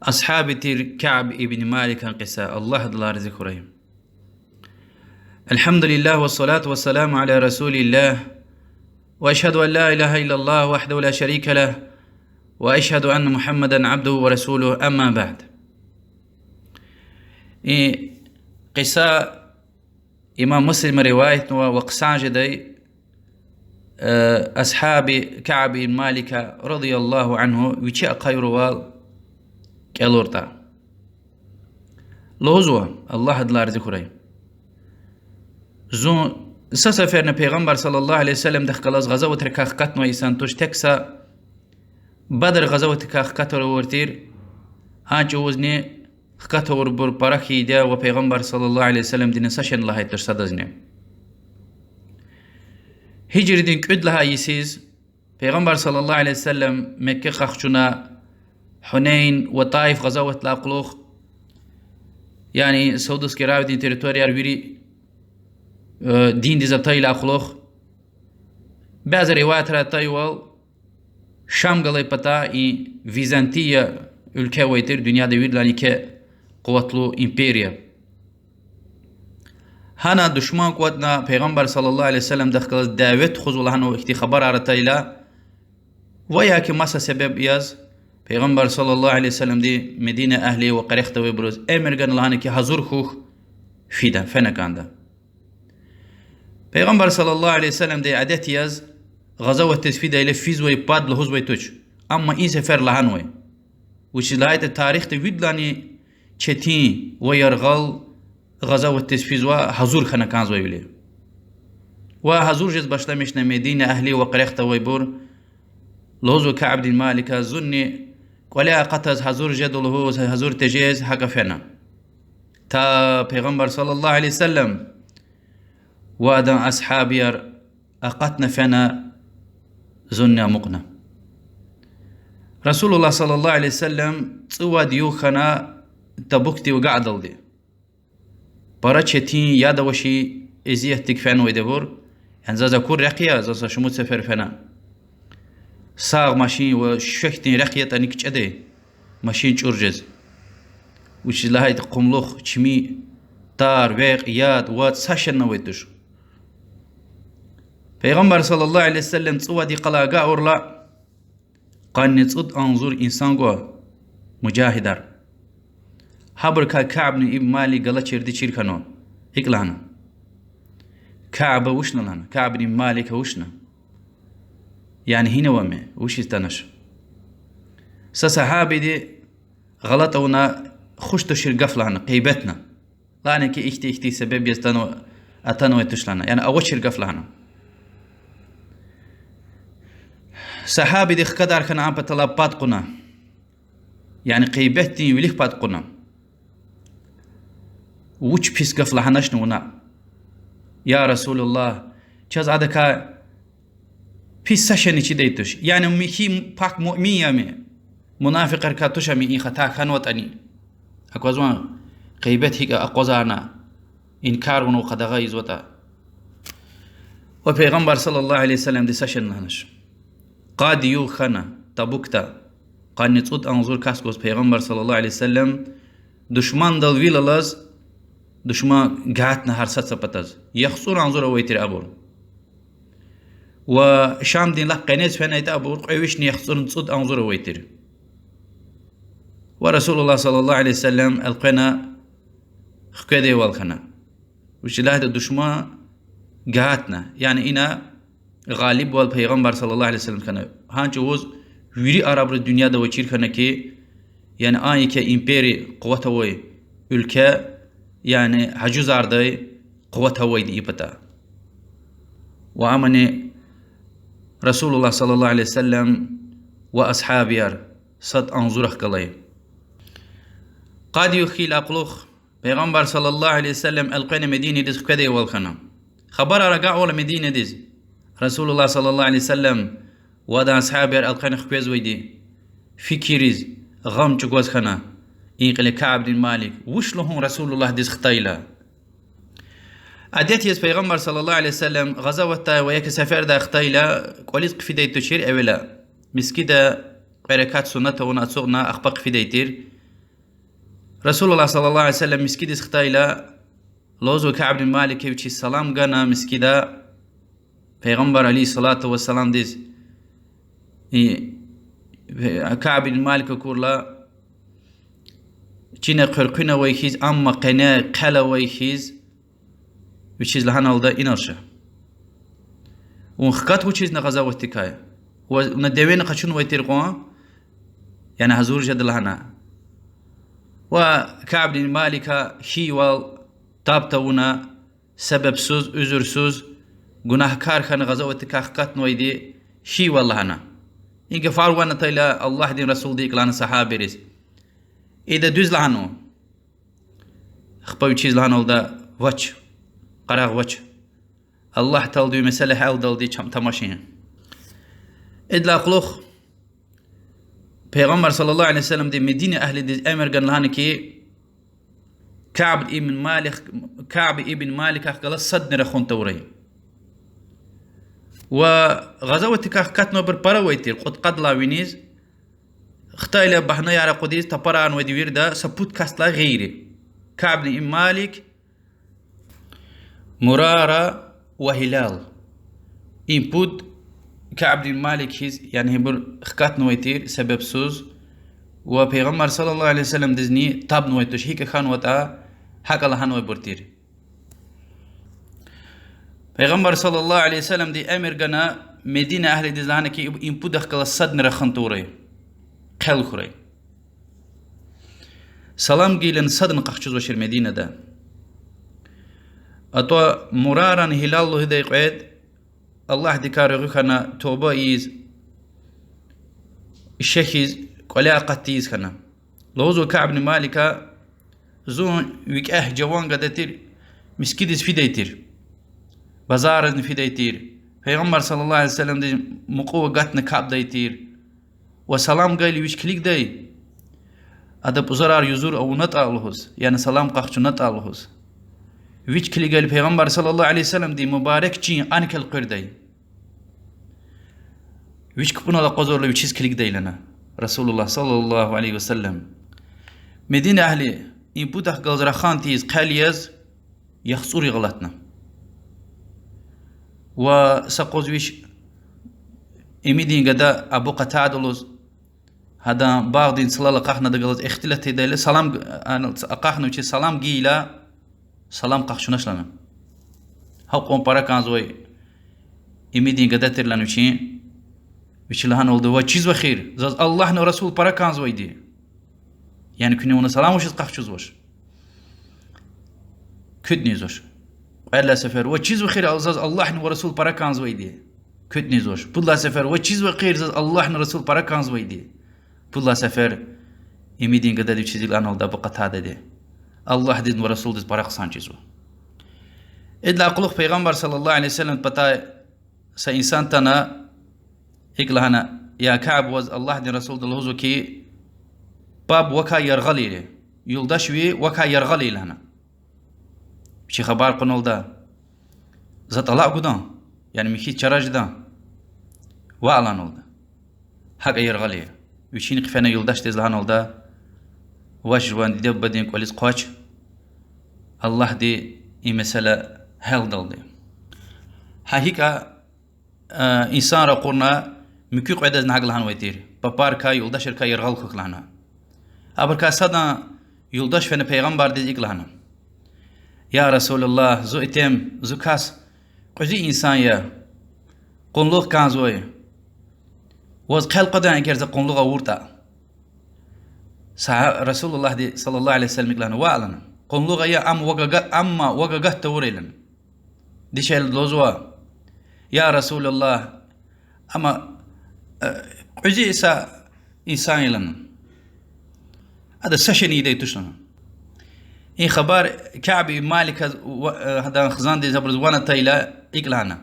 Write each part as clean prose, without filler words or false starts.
أصحاب تير كعب ابن مالك قساء الله دلار ذكرهم. الحمد لله والصلاة والسلام على رسول الله، وأشهد أن لا إله إلا الله وحده لا شريك له، وأشهد أن محمدا عبده ورسوله. أما بعد، قساء إمام مسلم رواية وقسان جدي أصحاب كعب بن مالك رضي الله عنه وشاء قيروال كالورتا لوزوا الله دلار ذكرهم. زون سفرنا پیغمبر صلى الله عليه وسلم دخلص غزوة ركاخ قتن وإنسان توش تكسا بدر غزوة ركاخ قتل ورتير هاج وزني خطور بر برخي دا وپیغمبر صلى الله عليه وسلم دين سشن الله ترصدزني هجر دين كد لها يسيز پیغمبر صلى الله عليه وسلم مكة خخشنا حنين وطائف غزوة لاقلوخ يعني سودس كراو دين تريتوريار ويري دين دي زبطي لاقلوخ بعض روايات راتايوال شام قلي پتا فيزانتية ülke ويتر dünya devirlani ke قوتلو إمبيريا هانا دشمان قوتنا پیغمبر صلى الله عليه وسلم دخل دعوت خزولهانو اختي خبر عرطايلا ويا كي مسا سبب ياز پیغمبر صلى الله عليه وسلم دي مدينة أهلي وقريخت ويبروز امرغان لهاني كي حضور خوخ فيدا فنكاندا پیغمبر صلى الله عليه وسلم دي عدت ياز غزوة تسفيدا إلي فيزوي باد لهزوي توش أما إن سفر لهانوي وش لايت التاريخ تفيدلاني چتين ويرغل غزوة تسفيزوا حضور خنكان زوي بلي وحضور جز باشتمشنا مدينة أهلي وقريخت ويبور لهزو كعب بن مالك زني ولا قطز حضور جد لهوز حضور تجيز حق فينا تا پیغمبر صلى الله عليه وسلم وادم أصحابير أقتنا فينا زني مقنا رسول الله صلى الله عليه وسلم تسوى ديوخنا تبوكتي وقعدل دي برا چتين يادا وشي ازيه تكفان ويدبور يعني زازا كور رقيا زازا شموت سفر فنا ساغ ماشين وشفتين رقيا تانيك چده ماشين چورجز وش لهاي قملوخ چمي تار ويق ياد واد ساشن نويتش پیغمبر صلى الله عليه وسلم تسوى دي قلاقا أورلا قان نتصد أنظر إنسان قوى مجاهدار حبر كعب بن ابن مالك قال چردي چيركنو اقلانا كعب وشنا لنا كعب بن مالك وشنا يعني هنا ومي وش يستنش صحابي دي غلطونا خوش تشير قفلنا قيبتنا لانا كي اختي سبب يستنو اتنو يتشلنا يعني اول شير قفلنا صحابي دي خدار كان عم بطلبات قنا يعني قيبتني وليك بات قنا وش بيس قفلة هنشنونا يا رسول الله چاز عدكا بيس سشني چي ديتوش يعني ميكي باك مؤمنية مي منافق ركاتوش مي إن خطا كانوات أني أكوازوان قيبت هيك أقوزانا إنكار ونو قدغا يزوتا وبيغمبر صلى الله عليه وسلم دي سشن هنش قاد يوخنا تبوكتا قاد نتصود أنظر كاسكوز بيغمبر صلى الله عليه وسلم دشمان دل ويلالز دشمان قاعتنا هرسات سبتاز يخصور أنظر ويتر أبور وشام دين لح قنيز فنايت أبور قيوشني يخصور نتصود أنظر ويتر ورسول الله صلى الله عليه وسلم القنا خكده والخنا وش لا هذا دشمان قاعتنا يعني إنا غالب والبيغمبر صلى الله عليه وسلم كان هانجوز ويري عرب الدنيا دا وچير كنا كي يعني آني كي إمبيري قوة وي ülke يعني حجوز عرضي قوة وي دي إبتا وعمني رسول الله صلى الله عليه وسلم وأصحابي صد أنظره قلي قاد يخيل أقلوخ بيغمبر صلى الله عليه وسلم ألقينا مدينة ديز كده والخنا خبر رجع ولا مدينة ديز رسول الله صلى الله عليه وسلم ودا أصحابي ألقينا خبز ويدي فكريز غم جواز خنا إنقل كعب بن مالك وش لهم رسول الله ديز خطيلا عديت يس پیغمبر صلى الله عليه وسلم غزوة ويك سفر دا خطيلا قوليز قفيدة تشير أولا مسكيدة بركات سنة ونأسوغنا أخبق في ديتير رسول الله صلى الله عليه وسلم مسكيد اختايلا لوزو كعب بن مالك وشي السلام قنا مسكيدا پیغمبر عليه الصلاة والسلام ديز كعب بن مالك كورلا چينا قرقنا ويخيز اما قنا قلا ويخيز وشيز لهنا ولدا إنرشا ونخكات وشيز نغزا واتكايا وندوين قشون ويترقوا يعني هزور جد لهنا وكعب بن مالك هيوال تابتونا سبب سوز özür سوز günahkar kan gazawati kahkat noydi şi wallahana inge farwana tayla Allah din rasul dik lan sahabiris ida düz lahano khpaw chiz lahano da vach qaraq vach Allah taldi mesele hal daldi cham tamashin idla qluq Peygamber sallallahu aleyhi ve sellem de Medine ahli de emir gan lahana ki Ka'b ibn Malik qala sadnira khontawray وغزوة كات نوبر باراويتير قد لا وينيز اختايله بحنا يارا قديس تبران ودي ويردا سبوت كاستلا غيري كعب بن مالك مرارة وهلال إنبود كعب بن مالك هيز يعني هبر خكات نويتير سبب سوز وبيغمر صلى الله عليه وسلم دزني تاب نويتوش هيك خان وتا حق الله نوي برتير پیغمبر صلی الله علیه وسلم دی امر گنا مدینه اهل دزانه کی این پودخ کلا صد نرخنتوره قل خوره سلام گیلن صد نقخچوز وشر مدینه ده اتو مرارن هلال له دی قید الله دکار غخنا توبه ایز الشهيز قلا قتيز كنا لوزو كعب بن مالك زون ويك جوان قدتير مسكيدس في ديتير بازار في ديتير پیغمبر صلى الله عليه وسلم دي مقوه قتنا كعب ديتير وسلام قايل ويش كليك داي ادب زرار يزور او نطالهوز يعني سلام قخچو نطالهوز ويش كليك قايل پیغمبر صلى الله عليه وسلم دي مبارك چي انكل قرداي ويش كبنا لقزور ويش كليك داي لنا رسول الله صلى الله عليه وسلم مدينة اهلي ان بودخ قلزر خانتيز قاليز يخصوري غلطنا وسقوز ويش اميدين قدا ابو قتادلوز هذا بعض صلاه قخنا دغلط اختلت ديله سلام قخنا وشي سلام جيلا سلام قخشناش لنا حقون برا كانزوي اميدين قدا ترلان وشي لهان ولد وچيز وخير زاز الله نو رسول برا كانزوي دي يعني كني ون سلام وش قخشوز وش كدني زوش قال سفر وچيز وخير زاز الله نو رسول برا كانزوي دي كدني زوش بلا سفر وچيز وخير زاز الله نو رسول برا كانزوي دي بلا سفر اميدين قدا دي چيز لان ولد بقتا دي الله دين ورسول دي برا سانچيزو ادلا قلوق پیغمبر صلى الله عليه وسلم پتا سا انسان تنا اقلهنا يا كعب وز الله دين رسول الله كي باب وكا يرغلي لي يلدشوي وكا يرغلي لهنا شي خبر قنول دا زت الله قدام يعني مخي چراج دا واعلان ولدا حق يرغلي وشين قفنا يلدش تزلهان ولدا واش وان دي بدين كوليس قاچ الله دي اي مساله هل دلدي حقيقه انسان را قرنا مكي قعده نحق لهان ويتير بابار كا يلدش كا يرغل خك لهنا ابر كا صدا يلدش فن پیغمبر دي لهنا يا رسول الله زو اتم زو كاس قجي انسان يا قنلوق كان زوي وز قل قدان اگر قنلوق ورتا رسول الله صلى الله عليه وسلم لهنا واعلن قنلوق يا اما وغا توريلن دي شيل لوزوا يا رسول الله اما قجي انسان لنا هذا سشني دي تشلنا إن خبر كعب مالك هذا خزان دي زبرز وانا تايلا إقلانا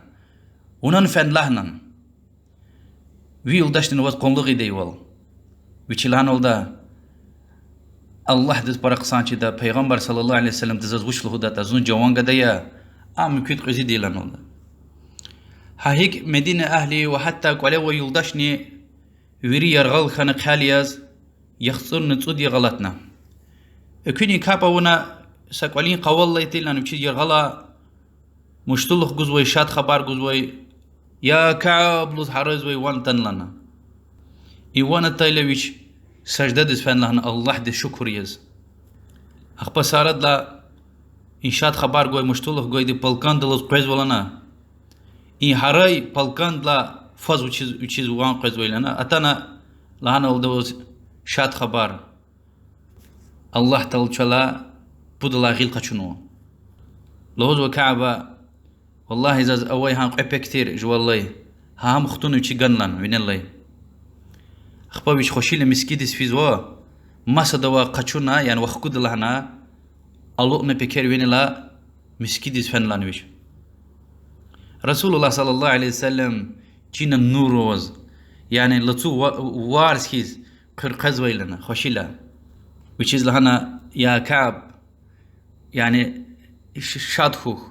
وننفن لهنا ويل داشتن وز قنلغي دي وال ويشلان ولدا الله دز برق سانچي دا پیغمبر صلى الله عليه وسلم دز وش له دا زون جوان قدايا كيت قزي دي لان ولدا هيك مدينة أهلي وحتى قالوا يلدشني ويري يرغل خانق حالياز يخسر نتصودي غلطنا كوني كابونا ساكولين قوالله تلنا بشي يرغلا مشتلخ جزوي شاد خبر جزوي يا كعب لوز حرزوي وان لنا إيوانا تايلويش سجدة دسفن لهنا الله دي شكر يز أخبا سارد لا إنشاد خبر جوي مشتلخ جوي دي بالكان دلوز قيز ولنا إن هراي بالكان لا فاز وچيز وان قيز ولنا أتانا لهنا ولدوز شاد خبر الله تلچلا بدلا غيل قچنو لوز وكعبة والله إذا أوي هان قيبه كتير جو والله ها مختونو چي غنلان وين الله أخبا بيش خوشيل مسكيدس فيزوا ما صدوا قچونا يعني وخكود لهنا الله مبكر وين لا مسكيدس فنلان ويش رسول الله صلى الله عليه وسلم جينا النور وز يعني لطو وارس هيز قرقز ويلنا خوشيلا which is لهنا يا كعب يعني شاد خوخ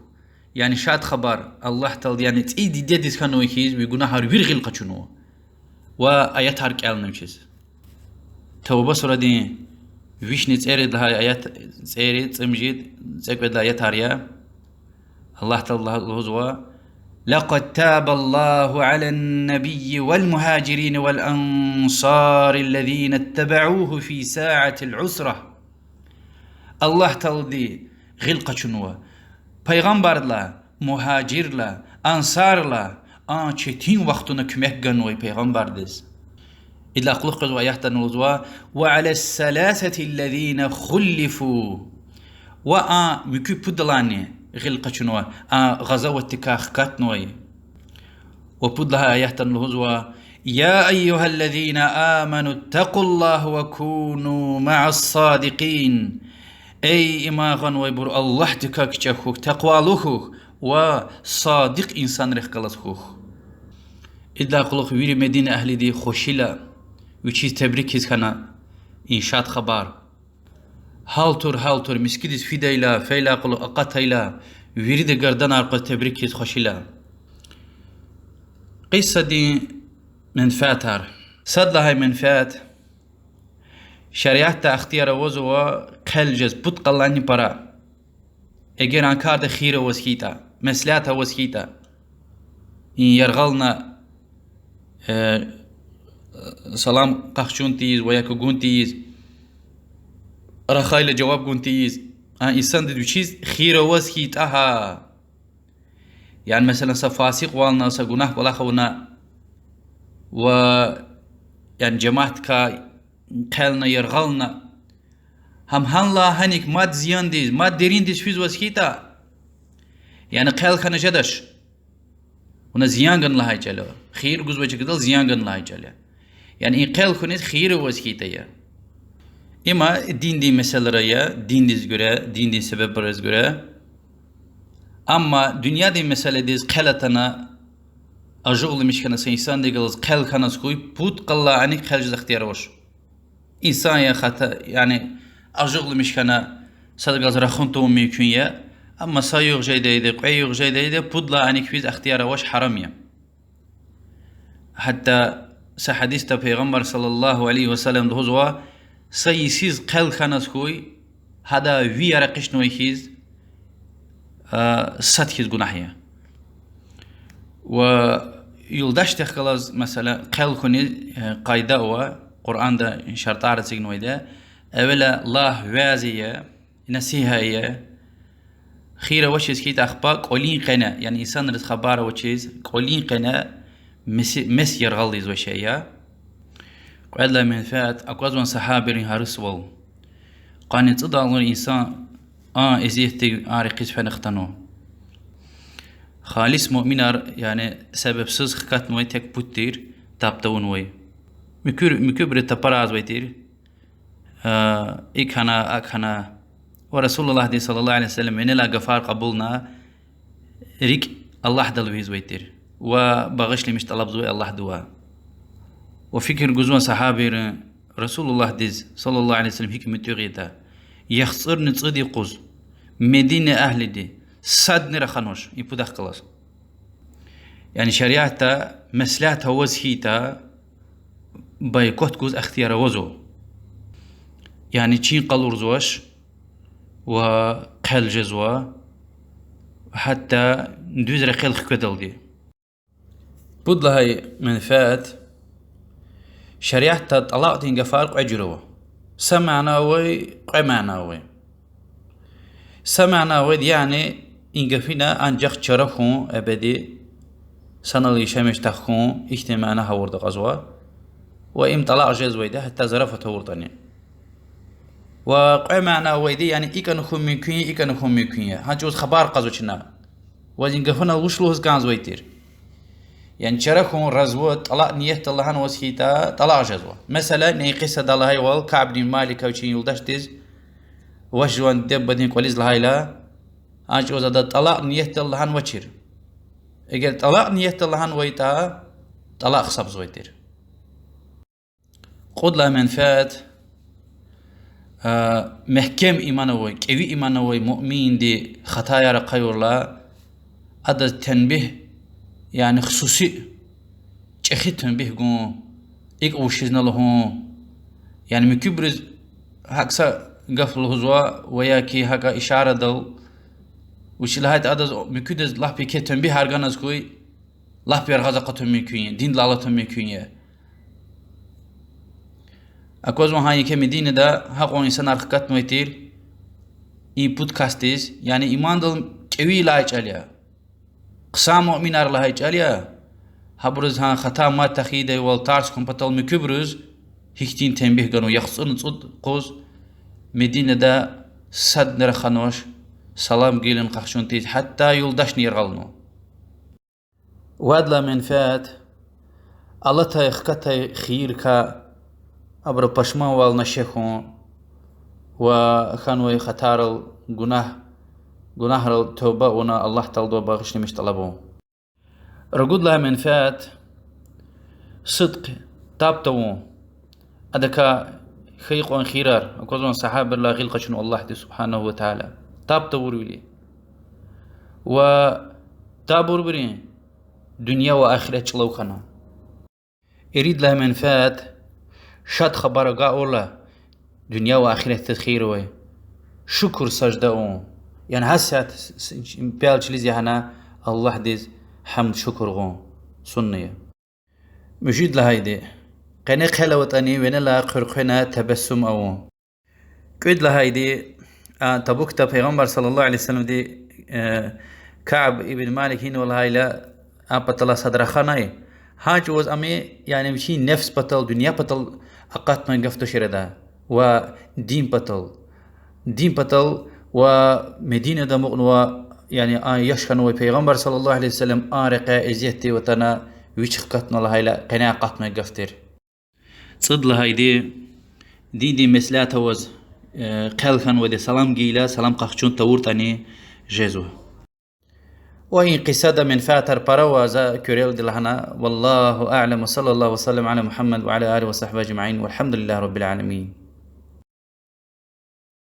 يعني شاد خبر الله تعالى يعني تيدي ديدس كانوا يكيز بيقولنا هار ويرغل قچنو وآيات هارك ألنا وشيز توبة سورة دي ويشني تسيرد لها آيات تسيرد تمجيد تسيرد لها آيات هاريا الله تعالى الهزوة لقد تاب الله على النبي والمهاجرين والأنصار الذين اتبعوه في ساعة العسرة الله تعالى دي غلقة شنوة پیغمبر لا مهاجر لا أنصار لا چتين وقتنا كمك جنوي پیغمبر دز إلا خلق وآيات النوزوا وعلى الثلاثة الذين خلفوا مكو بدلاني غلقة شنوة غزوة تكاخ كاتنوي وبدلها آيات النوزوا يا أيها الذين آمنوا اتقوا الله وكونوا مع الصادقين أي إما غنوي بر الله تكاك چخوك تقوى لخوك وصادق إنسان رخ خوخ إذا قلق ويري مدينة أهل دي خوشيلا وچيز تبريكيز كان إنشاد خبار هالتور مسكيدس فيدايلا فيلا قلق أقاتيلا ويري دي قردان أرقى تبريكيز خوشيلا قصة دي منفاتر صد هاي منفات شريعة اختيار وزوا قلجز بود قلاني برا اگر انكار ده خير وسكيتا مسلات وسكيتا إن يرغلنا سلام قخشون تيز وياكو قون تيز رخايل جواب قون تيز إنسان دو چيز خير وسكيتا يعني مثلا سفاسق والنا سقناه ولا خونا و يعني جماعت كا قلنا يرغلنا هم هنلا هنيك ماد زيان ديز ماد ديرين ديز فيز وسكيتا يعني قل خنا جدش ونا زيان غن لهاي جلو خير جوز وجه قدل زيان غن لهاي جلو يعني قل خنيت خير وسكيتا يا اما دين دي مسألة يا دين ديز غره دين دي سبب برز غره اما دنيا دي مسألة ديز قلتنا أجول مشكلة إنسان ديجلز قل خنا سكوي بود قلا عنك خارج اختيار وش إنسان يا خطأ يعني أجول مشكلة صدق رخنتو ميكونيا أما سايق جيدة قيق جيدة بدلا عنك فيز اختيار وش حرامية حتى سحديث پیغمبر صلى الله عليه وسلم دهزوا سيسيز قل خناس خوي هذا ويا رقش نويخيز ساتخيز جناحية و يلدش تخلص مثلا قل خني قايدة و قرآن ده شرط عرض سجنوي ده أولا الله وازية نسيها خيرة وشيز كيت أخباك قولين قنا يعني إنسان رز خباره وشيز قولين قنا مس يرغليز وشيا قال له من فات أقوى صحابي هارسول قاني تضع الإنسان إزيتي عارقيس فنختنو خالص مؤمنار يعني سبب سوز خكات نوي تك بوتير تابتون وي مكبر تبراز ويتير إكهنا ورسول الله صلى الله عليه وسلم إن لا غفار قبولنا ريك الله دلويز ويتير وبغش لي مش طلب زوي الله دوا وفكر جزوان صحابي رسول الله صلى الله عليه وسلم هيك متغيتا يخسر نتصدي قوز مدينة أهل دي صد نرخنوش يبودخ خلاص يعني شريعة مسلاتها وزهيتا بايكوت جوز اختيار وزو يعني تشين قالور زوش وقل جزوة حتى ندوزر قل خكدل دي بود لهاي منفات شريعة طلاق تنجا فارق أجروه سمعناوي قمعناوي سمعناوي يعني إنجا فينا أنجخ شرخون أبدي سنة اللي شمش تخون اجتماعنا هورد غزوة وإم طلاق جزوي ده حتى زرفة هوردني وقمعنا ويدي يعني إيكا نخون ميكوين إيكا نخون ميكوين هنجوز خبار قزوشنا وإنجا فينا وشلوهز كان زويتير يعني شرخون رزوة طلاق نية الله هن وسيتا طلاق جزوة مثلا ني قصة دالهاي وال كعب بن مالك وشين يلدشتز وجوان دب بدين كوليز لهاي لا هنجوز هذا طلاق نية الله هن وشير اگر طلاق نية الله هن ويتا طلاق خصب زويتير قد لا منفات محكم إيمانوي كوي إيمانوي مؤمن دي خطايا رقايور لا هذا تنبيه يعني خصوصي تأخذ تنبيه قوم إيك أوشيزنا لهم يعني مكبرز هكذا قفل هزوا وياكي هكا إشارة دل وش لهايت أدز مكودز الله بيكي تنبيه هرغانز كوي الله بيرغزقة تنبيه دين دلالة تنبيه أكوز وهاي كمدينة دا هاقو إنسان أرخكت مويتير إي بودكاستيز يعني إيمان دل كوي لايج عليا قسام مؤمن أر لايج عليا هبرز هان خطا ما تخيده والتارس كمبتل مكبرز هيكتين تنبيه قانو يخصون تصد قوز مدينة دا صد نرخانوش سلام قيلن قخشون تيز حتى يلدش نيرغلنو وادلا منفات الله تا يخكتا خير كا أبر بشمان والنشيخون وخانوي خطار الجناه التوبة ونا الله تلدو باغشني مش طلبون رقود لها منفات صدق تابتو أدكا خيق وان خيرار أكوزون صحابة الله غيلق شنو الله دي سبحانه وتعالى تابتو ورولي وتابور برين دنيا وآخرة چلو خنا يريد لها منفات شاد خبر قاولا دنيا وآخرة تدخيروي شكر سجدهم يعني هسات بيال چليزي هنا الله ديز حمد شكر غون سنية مجيد لهايدي قنق حلوتاني وين لا قرقنا تبسم أو كيد لهايدي تبوك پیغمبر صلى الله عليه وسلم دي كعب ابن مالك هين والهاي لا بطل صدر خاناي هاج وز أمي يعني مشي نفس بطل دنيا بطل أقات من قفتو شردا ودين بطل ومدينة دمغن يعني يشكن پیغمبر صلى الله عليه وسلم رقا ازيتي وطنا ويش قطنا لهاي لا قناع قط من قفتر صد لهاي دي مسلاتها وز قلخن ودي سلام جيلا سلام قخشون تورتاني جيزو وإن قصة من فاتر بروا كوريل دلهنا والله أعلم وصلى الله وسلم على محمد وعلى آله وصحبه أجمعين والحمد لله رب العالمين.